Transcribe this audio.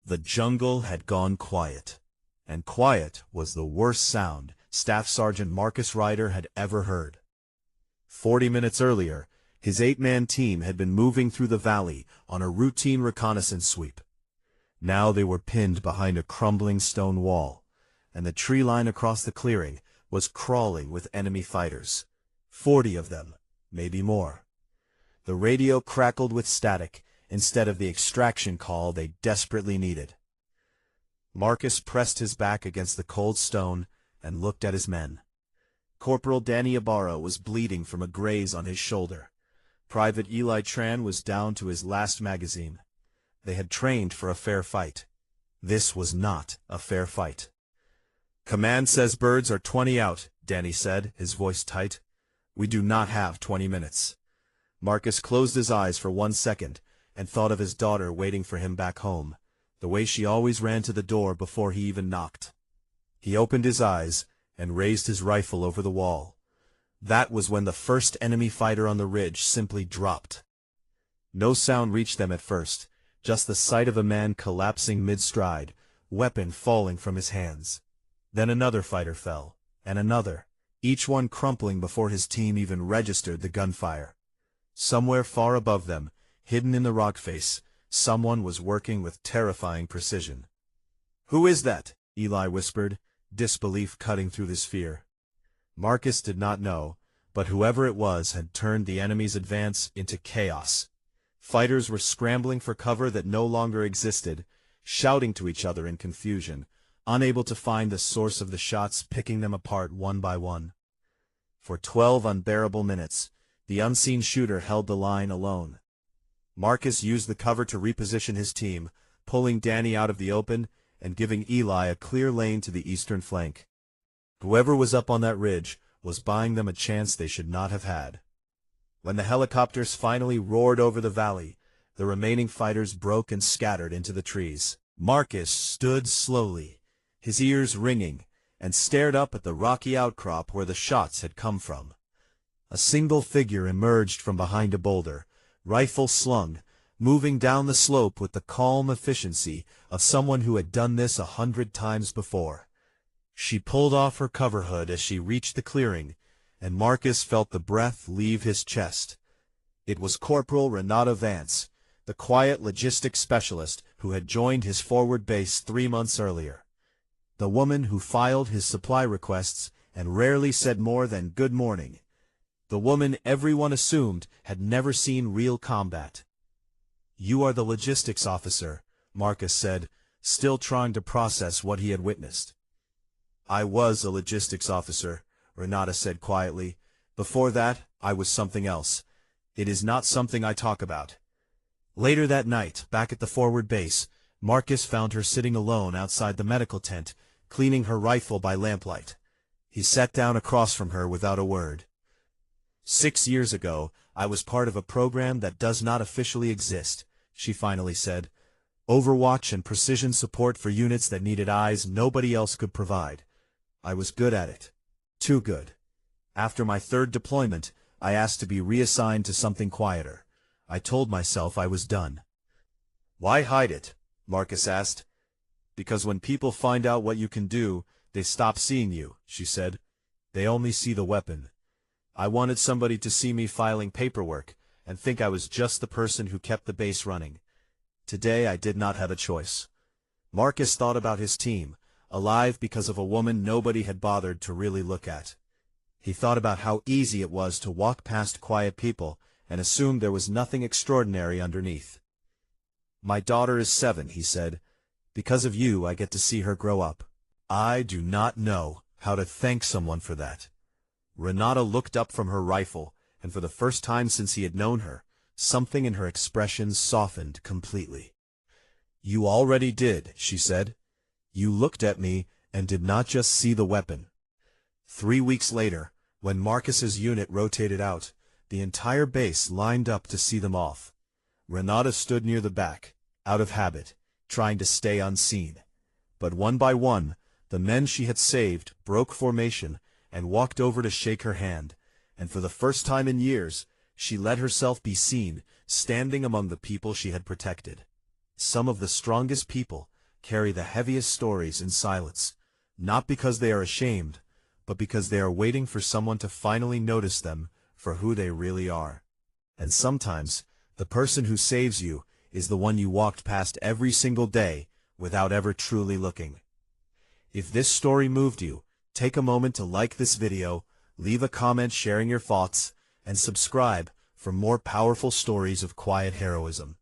The jungle had gone quiet. And quiet was the worst sound Staff Sergeant Marcus Ryder had ever heard. 40 minutes earlier, his 8-man team had been moving through the valley on a routine reconnaissance sweep. Now they were pinned behind a crumbling stone wall, and the tree line across the clearing was crawling with enemy fighters. 40 of them, maybe more. The radio crackled with static instead of the extraction call they desperately needed. Marcus pressed his back against the cold stone and looked at his men. Corporal Danny Ibarra was bleeding from a graze on his shoulder. Private Eli Tran was down to his last magazine. They had trained for a fair fight. This was not a fair fight. "Command says birds are 20 out," Danny said, his voice tight. "We do not have 20 minutes." Marcus closed his eyes for 1 second and thought of his daughter waiting for him back home, the way she always ran to the door before he even knocked. He opened his eyes and raised his rifle over the wall. That was when the first enemy fighter on the ridge simply dropped. No sound reached them at first, just the sight of a man collapsing mid-stride, weapon falling from his hands. Then another fighter fell, and another, each one crumpling before his team even registered the gunfire. Somewhere far above them, hidden in the rock face, someone was working with terrifying precision. "Who is that?" Eli whispered, disbelief cutting through his fear. Marcus did not know, but whoever it was had turned the enemy's advance into chaos. Fighters were scrambling for cover that no longer existed, shouting to each other in confusion, unable to find the source of the shots picking them apart one by one. For 12 unbearable minutes, the unseen shooter held the line alone. Marcus used the cover to reposition his team, pulling Danny out of the open and giving Eli a clear lane to the eastern flank. Whoever was up on that ridge was buying them a chance they should not have had. When the helicopters finally roared over the valley, the remaining fighters broke and scattered into the trees. Marcus stood slowly, his ears ringing, and stared up at the rocky outcrop where the shots had come from. A single figure emerged from behind a boulder, rifle slung, moving down the slope with the calm efficiency of someone who had done this 100 times before. She pulled off her cover hood as she reached the clearing, and Marcus felt the breath leave his chest. It was Corporal Renata Vance, the quiet logistics specialist who had joined his forward base 3 months earlier. The woman who filed his supply requests and rarely said more than "good morning." The woman everyone assumed had never seen real combat. "You are the logistics officer," Marcus said, still trying to process what he had witnessed. "I was a logistics officer," Renata said quietly. "Before that, I was something else. It is not something I talk about." Later that night, back at the forward base, Marcus found her sitting alone outside the medical tent, cleaning her rifle by lamplight. He sat down across from her without a word. "6 years ago, I was part of a program that does not officially exist," she finally said. "Overwatch and precision support for units that needed eyes nobody else could provide. I was good at it. Too good. After my 3rd deployment, I asked to be reassigned to something quieter. I told myself I was done." "Why hide it?" Marcus asked. "Because when people find out what you can do, they stop seeing you," she said. "They only see the weapon. I wanted somebody to see me filing paperwork and think I was just the person who kept the base running. Today I did not have a choice." Marcus thought about his team, alive because of a woman nobody had bothered to really look at. He thought about how easy it was to walk past quiet people and assume there was nothing extraordinary underneath. "My daughter is 7, he said. "Because of you, I get to see her grow up. I do not know how to thank someone for that." Renata looked up from her rifle, and for the first time since he had known her, something in her expression softened completely. "You already did," she said. "You looked at me and did not just see the weapon." 3 weeks later, when Marcus's unit rotated out, the entire base lined up to see them off. Renata stood near the back, out of habit, trying to stay unseen. But one by one, the men she had saved broke formation and walked over to shake her hand, and for the first time in years, she let herself be seen, standing among the people she had protected. Some of the strongest people, carry the heaviest stories in silence, not because they are ashamed, but because they are waiting for someone to finally notice them for who they really are. And sometimes, the person who saves you is the one you walked past every single day without ever truly looking. If this story moved you, take a moment to like this video, leave a comment sharing your thoughts, and subscribe for more powerful stories of quiet heroism.